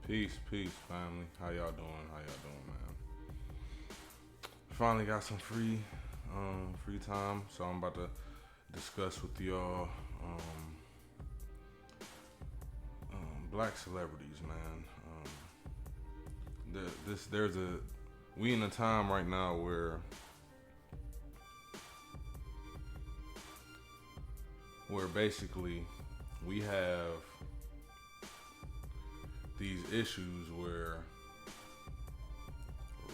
Peace, family. How y'all doing? Man? Finally got some free time, so I'm about to discuss with y'all black celebrities, man. We in a time right now where basically we have these issues where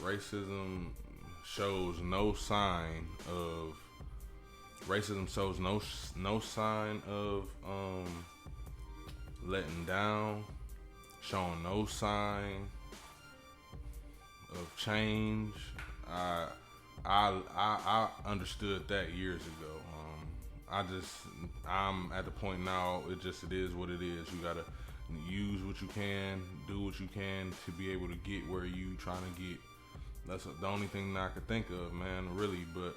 racism shows no sign of letting down, showing no sign of change. I understood that years ago. I'm at the point now. It is what it is. You gotta use what you can, do what you can to be able to get where you trying to get. That's the only thing that I could think of, man, really. But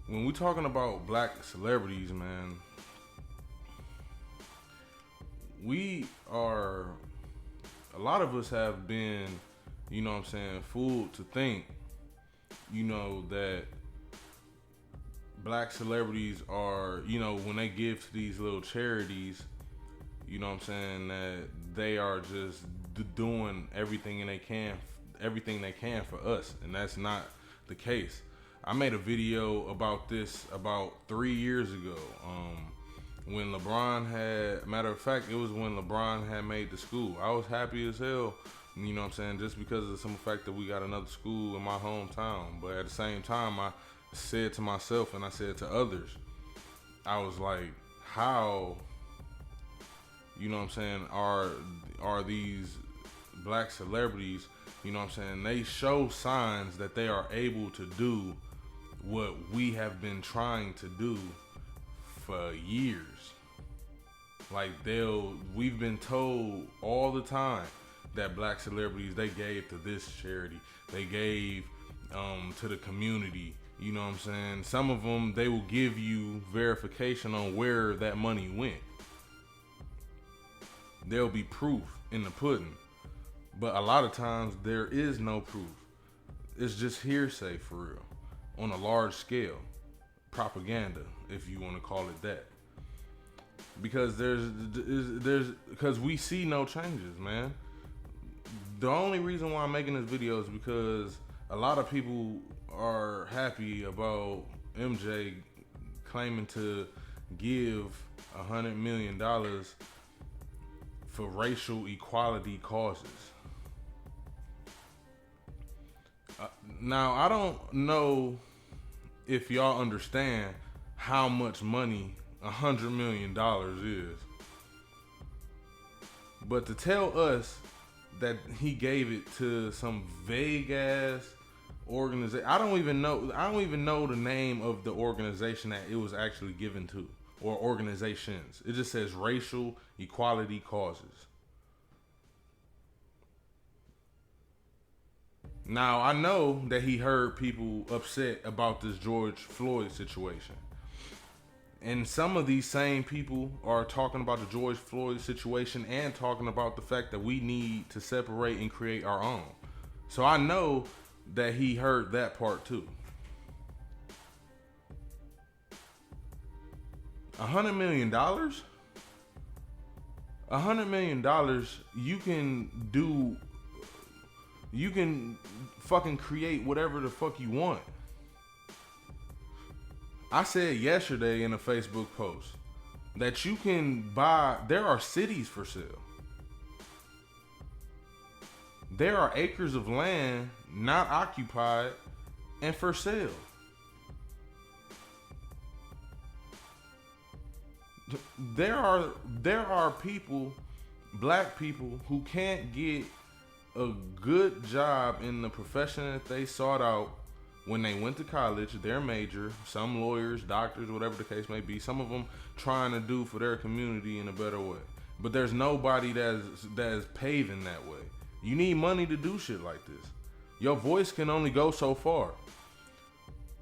when we talking about black celebrities, man, a lot of us have been, fooled to think, that black celebrities are, when they give to these little charities, that they are just doing everything they can for us, and that's not the case. I made a video about this about 3 years ago. When LeBron it was when LeBron had made the school. I was happy as hell, just because of the simple fact that we got another school in my hometown. But at the same time, I said to myself and I said to others, I was like, how, are these black celebrities, they show signs that they are able to do what we have been trying to do for years. Like we've been told all the time that black celebrities, they gave to this charity, they gave to the community. Some of them, they will give you verification on where that money went. There'll be proof in the pudding, but a lot of times there is no proof. It's just hearsay for real, on a large scale, propaganda, if you want to call it that. Because because we see no changes, man. The only reason why I'm making this video is because a lot of people are happy about MJ claiming to give $100 million for racial equality causes. Now, I don't know if y'all understand how much money $100 million is, but to tell us that he gave it to some vague ass organization, I don't even know the name of the organization that it was actually given to, or organizations. It just says racial equality causes. Now, I know that he heard people upset about this George Floyd situation. And some of these same people are talking about the George Floyd situation and talking about the fact that we need to separate and create our own. So I know that he heard that part too. $100 million? $100 million, you can fucking create whatever the fuck you want. I said yesterday in a Facebook post that you can buy, there are cities for sale. There are acres of land not occupied and for sale. There are people, black people, who can't get a good job in the profession that they sought out when they went to college, their major, some lawyers, doctors, whatever the case may be, some of them trying to do for their community in a better way. But there's nobody that's paving that way. You need money to do shit like this. Your voice can only go so far.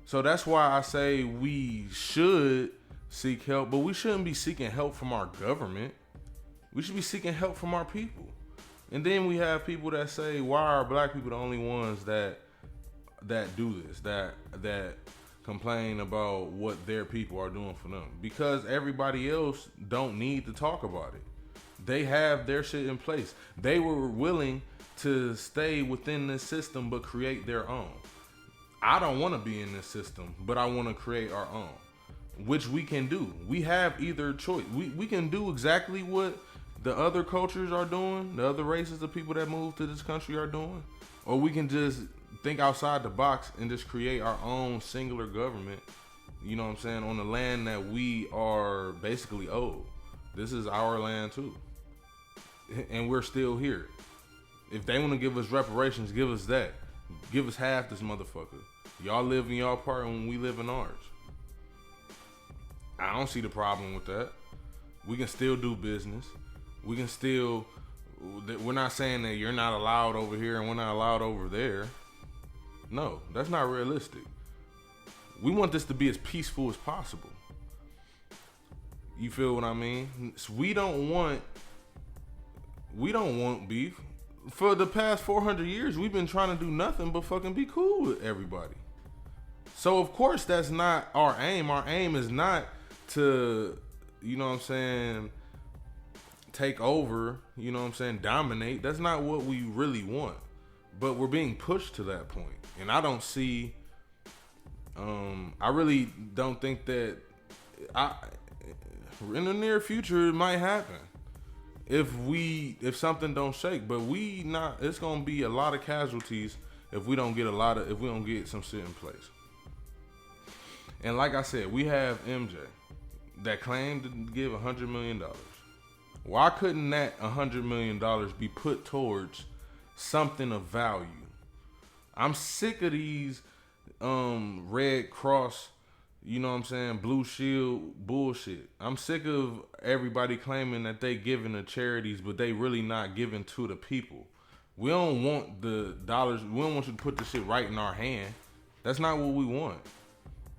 So that's why I say we should seek help, but we shouldn't be seeking help from our government. We should be seeking help from our people. And then we have people that say, why are black people the only ones that do this, that complain about what their people are doing for them? Because everybody else don't need to talk about it. They have their shit in place. They were willing to stay within this system but create their own. I don't want to be in this system, but I want to create our own, which we can do. We have either choice. We can do exactly what the other cultures are doing, the other races of people that move to this country are doing, or we can just think outside the box and just create our own singular government, you know what I'm saying, on the land that we are basically owed. This is our land too. And we're still here. If they want to give us reparations, give us that. Give us half this motherfucker. Y'all live in y'all part and we live in ours. I don't see the problem with that. We can still do business. We can still, we're not saying that you're not allowed over here and we're not allowed over there. No, that's not realistic. We want this to be as peaceful as possible. You feel what I mean? So we don't want beef. For the past 400 years, we've been trying to do nothing but fucking be cool with everybody. So of course that's not our aim. Our aim is not to, you know what I'm saying, take over, you know what I'm saying, dominate. That's not what we really want. But we're being pushed to that point. And I don't see, I really don't think that, in the near future it might happen. If something don't shake, but it's gonna be a lot of casualties if we don't get some shit in place. And like I said, we have MJ that claimed to give $100 million. Why couldn't that $100 million be put towards something of value? I'm sick of these Red Cross, you know what I'm saying, Blue Shield bullshit. I'm sick of everybody claiming that they giving to charities, but they really not giving to the people. We don't want the dollars. We don't want you to put the shit right in our hand. That's not what we want.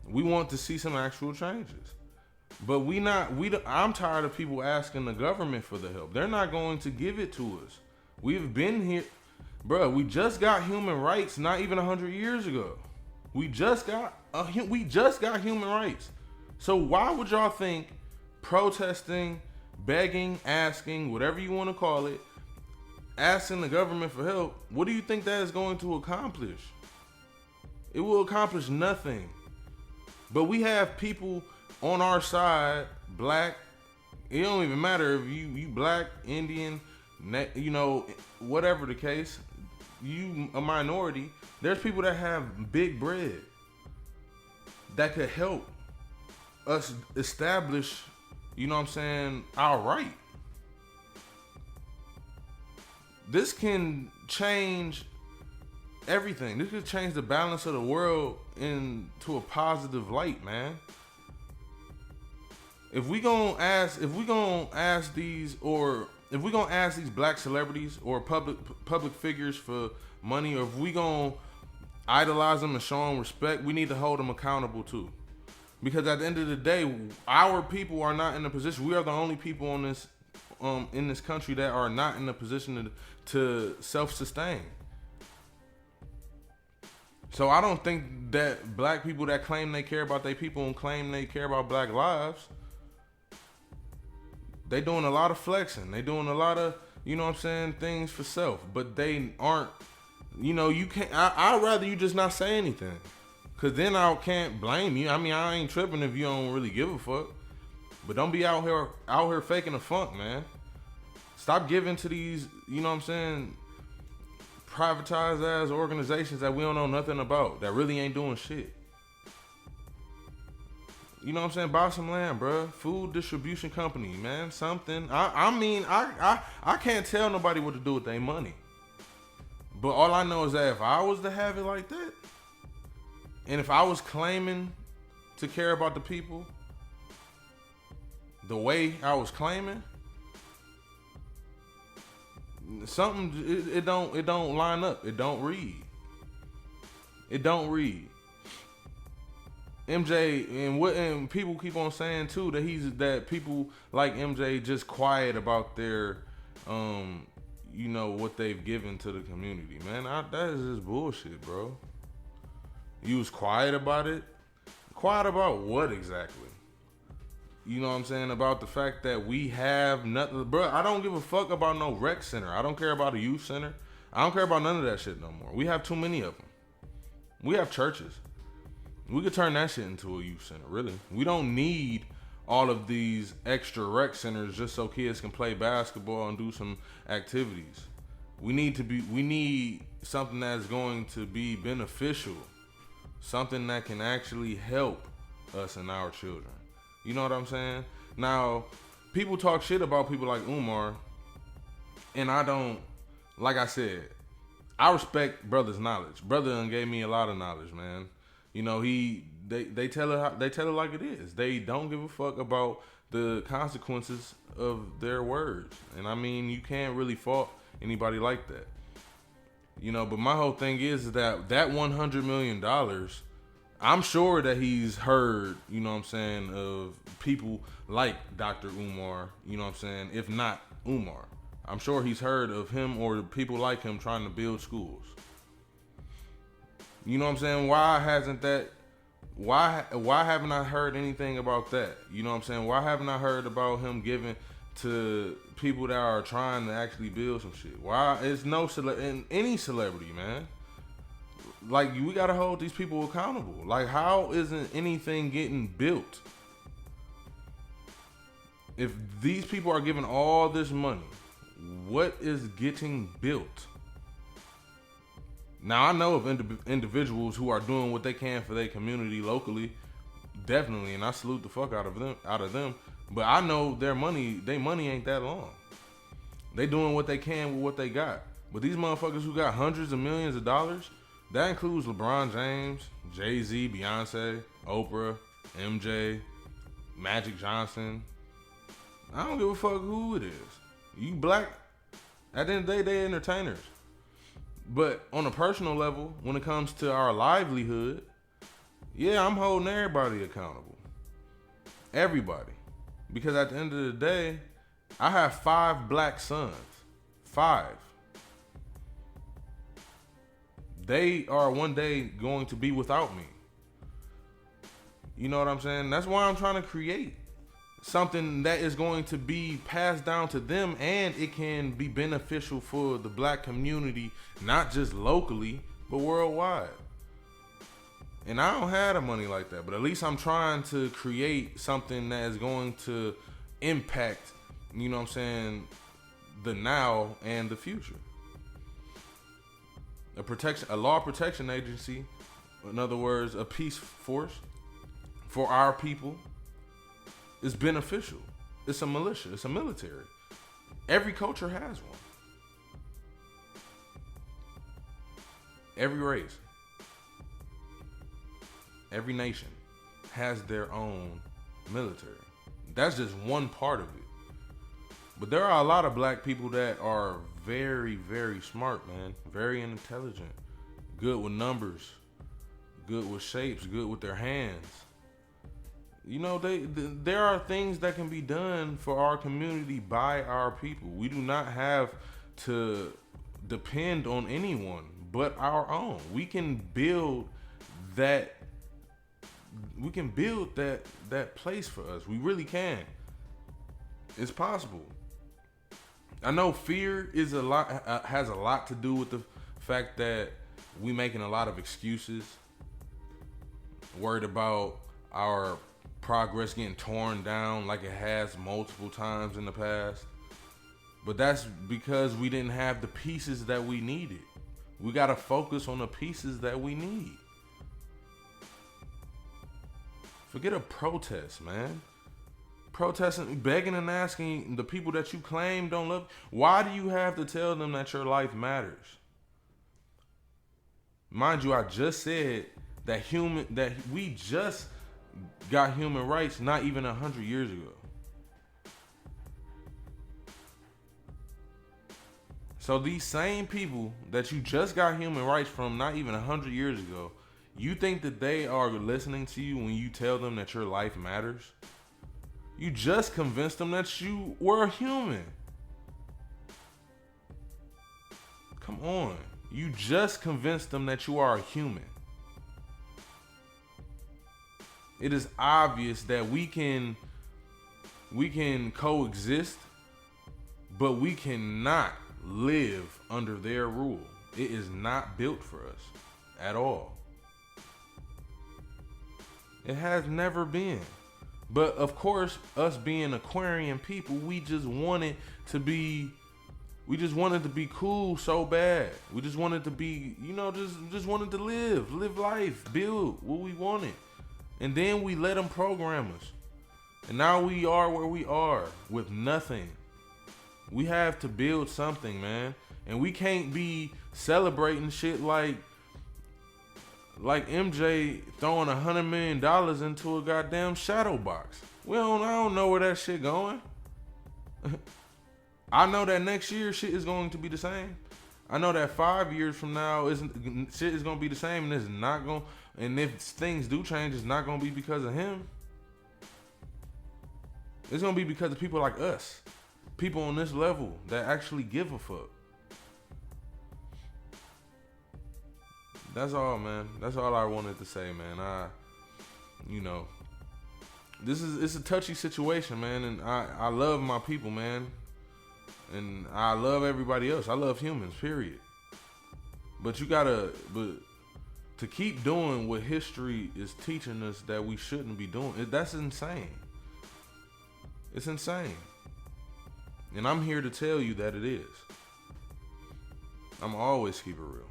We want to see some actual changes. But I'm tired of people asking the government for the help. They're not going to give it to us. We've been here, bro. We just got human rights not even 100 years ago. We just got human rights. So why would y'all think protesting, begging, asking, whatever you want to call it, asking the government for help, what do you think that is going to accomplish? It will accomplish nothing. But we have people on our side, black. It don't even matter if you black, Indian, you know, whatever the case, you a minority. There's people that have big bread that could help us establish, you know what I'm saying, our right. This can change everything. This could change the balance of the world into a positive light, man. If we gonna ask these black celebrities or public figures for money, or if we gonna idolize them and show them respect, we need to hold them accountable too. Because at the end of the day, our people are not in a position. We are the only people on this in this country that are not in a position to self-sustain. So I don't think that black people that claim they care about their people and claim they care about black lives, they doing a lot of flexing. They doing a lot of, you know what I'm saying, things for self. But they aren't, you know, you can't, I'd rather you just not say anything. Cause then I can't blame you. I mean, I ain't tripping if you don't really give a fuck. But don't be out here faking a funk, man. Stop giving to these, you know what I'm saying, privatized ass organizations that we don't know nothing about, that really ain't doing shit. You know what I'm saying? Buy some land, bro. Food distribution company, man. Something. I can't tell nobody what to do with their money. But all I know is that if I was to have it like that, and if I was claiming to care about the people the way I was claiming, something it don't line up. It don't read. It don't read. MJ and people keep on saying too that people like MJ just quiet about their what they've given to the community, man. That is just bullshit, bro. You was quiet about it. Quiet about what exactly? You know what I'm saying? About the fact that we have nothing. Bro, I don't give a fuck about no rec center. I don't care about a youth center. I don't care about none of that shit no more. We have too many of them. We have churches. We could turn that shit into a youth center, really. We don't need all of these extra rec centers just so kids can play basketball and do some activities. We need something that's going to be beneficial. Something that can actually help us and our children. You know what I'm saying? Now, people talk shit about people like Umar, and I don't, like I said, I respect brother's knowledge. Brother done gave me a lot of knowledge, man. You know, they tell it like it is. They don't give a fuck about the consequences of their words. And I mean, you can't really fault anybody like that. You know, but my whole thing is that $100 million, I'm sure that he's heard, you know what I'm saying, of people like Dr. Umar, you know what I'm saying, if not Umar. I'm sure he's heard of him or people like him trying to build schools. You know what I'm saying? Why haven't I heard anything about that? You know what I'm saying? Why haven't I heard about him giving to people that are trying to actually build some shit? Why is no any celebrity, man? Like, we gotta hold these people accountable. Like, how isn't anything getting built? If these people are given all this money, what is getting built? Now, I know of individuals who are doing what they can for their community locally, definitely, and I salute the fuck out of them. But I know their money ain't that long. They doing what they can with what they got. But these motherfuckers who got hundreds of millions of dollars, that includes LeBron James, Jay-Z, Beyonce, Oprah, MJ, Magic Johnson. I don't give a fuck who it is. You black, at the end of the day, they entertainers. But on a personal level, when it comes to our livelihood, yeah, I'm holding everybody accountable. Everybody. Because at the end of the day, I have 5 black sons. 5. They are one day going to be without me. You know what I'm saying? That's why I'm trying to create something that is going to be passed down to them, and it can be beneficial for the black community, not just locally, but worldwide. And I don't have the money like that, but at least I'm trying to create something that is going to impact, you know what I'm saying, the now and the future. A law protection agency, in other words, a peace force for our people, is beneficial. It's a militia. It's a military. Every culture has one. Every race, every nation has their own military. That's just one part of it. But there are a lot of black people that are very, very smart, man. Very intelligent. Good with numbers. Good with shapes. Good with their hands. You know, there are things that can be done for our community by our people. We do not have to depend on anyone but our own. We can build that. We can build that place for us. We really can. It's possible. I know fear is has a lot to do with the fact that we making a lot of excuses, worried about our progress getting torn down like it has multiple times in the past. But that's because we didn't have the pieces that we needed. We got to focus on the pieces that we need. Forget a protest, man. Protesting, begging and asking the people that you claim don't love. Why do you have to tell them that your life matters? Mind you, I just said that we just got human rights not even 100 years ago. So these same people that you just got human rights from not even 100 years ago, you think that they are listening to you when you tell them that your life matters? You just convinced them that you were a human. Come on. You just convinced them that you are a human. It is obvious that we can coexist, but we cannot live under their rule. It is not built for us at all. It has never been. But of course, us being Aquarian people, we just wanted to be cool so bad. We just wanted to be, just wanted to live life, build what we wanted. And then we let them program us. And now we are where we are with nothing. We have to build something, man. And we can't be celebrating shit like MJ throwing $100 million into a goddamn shadow box. I don't know where that shit going. I know that next year shit is going to be the same. I know that 5 years from now shit is going to be the same, and it's not going. And if things do change, it's not going to be because of him. It's going to be because of people like us. People on this level that actually give a fuck. That's all, man. That's all I wanted to say, man. It's a touchy situation, man, and I love my people, man. And I love everybody else. I love humans, period. But to keep doing what history is teaching us that we shouldn't be doing, that's insane. It's insane. And I'm here to tell you that it is. I'm always keep it real.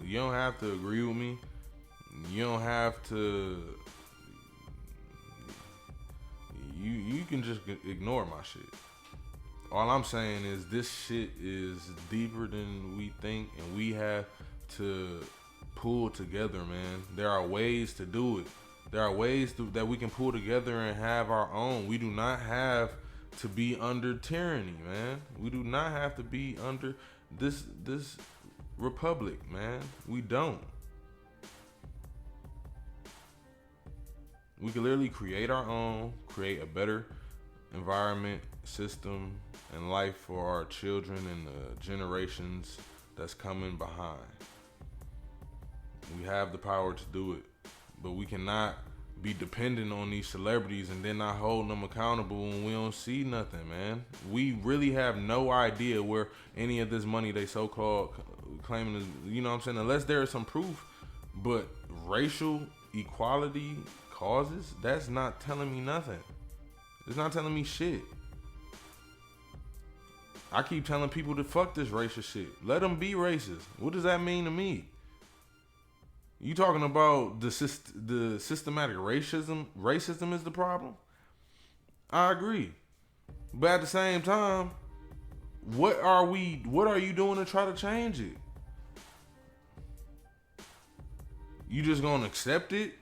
You don't have to agree with me. You don't have to, you can just ignore my shit. All I'm saying is this shit is deeper than we think, and we have to pull together, man. There are ways to do it. There are ways that we can pull together and have our own. We do not have to be under tyranny, man. We do not have to be under this republic, man. We don't. We can literally create our own, create a better environment, system, and life for our children and the generations that's coming behind. We have the power to do it, but we cannot be dependent on these celebrities and then not hold them accountable when we don't see nothing, man. We really have no idea where any of this money they so-called claiming is, unless there is some proof. But racial equality causes, that's not telling me nothing. It's not telling me shit. I keep telling people to fuck this racist shit. Let them be racist. What does that mean to me? You talking about the systematic racism? Racism is the problem? I agree. But at the same time, what are you doing to try to change it? You just gonna accept it?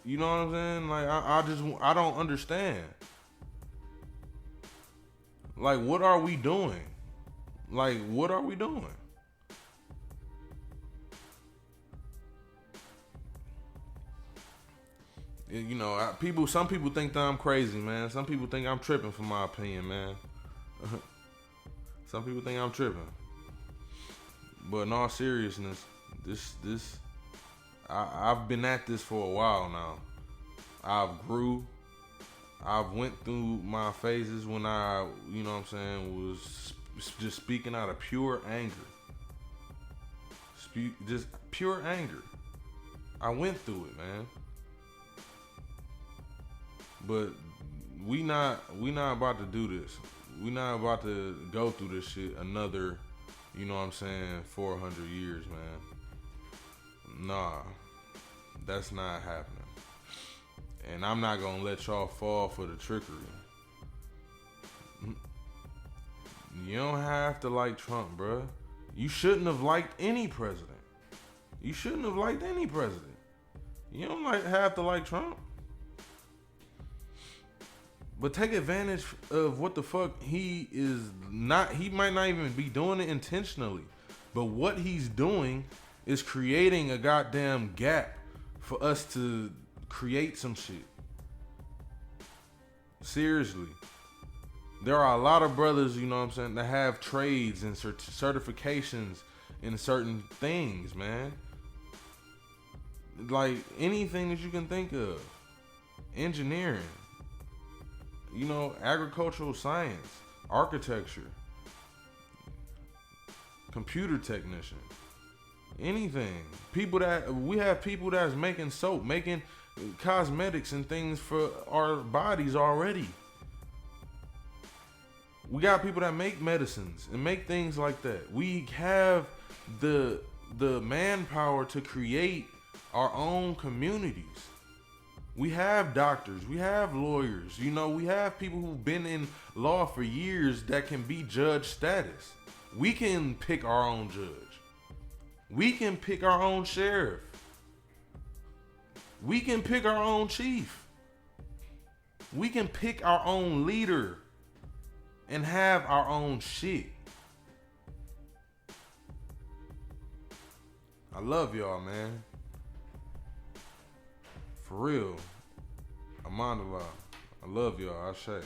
You know what I'm saying? Like, I don't understand. Like, what are we doing? Like, what are we doing? Some people think that I'm crazy, man. Some people think I'm tripping for my opinion, man. Some people think I'm tripping. But in all seriousness, I've been at this for a while now. I've went through my phases when I, was just speaking out of pure anger. Just pure anger. I went through it, man. But we not about to do this. We not about to go through this shit another, 400 years, man. Nah, that's not happening. And I'm not gonna let y'all fall for the trickery. You don't have to like Trump, bruh. You shouldn't have liked any president. You shouldn't have liked any president. You don't have to like Trump. But take advantage of what the fuck he is not. He might not even be doing it intentionally. But what he's doing is creating a goddamn gap for us to create some shit. Seriously. There are a lot of brothers, you know what I'm saying, that have trades and certifications in certain things, man. Like anything that you can think of. Engineering, you know, agricultural science, architecture, computer technician, anything. We have people that's making soap, making cosmetics and things for our bodies already. We got people that make medicines and make things like that. We have the manpower to create our own communities. We have doctors, we have lawyers, you know, we have people who've been in law for years that can be judge status. We can pick our own judge. We can pick our own sheriff. We can pick our own chief. We can pick our own leader and have our own shit. I love y'all, man. For real. Amandala. I love y'all. I say.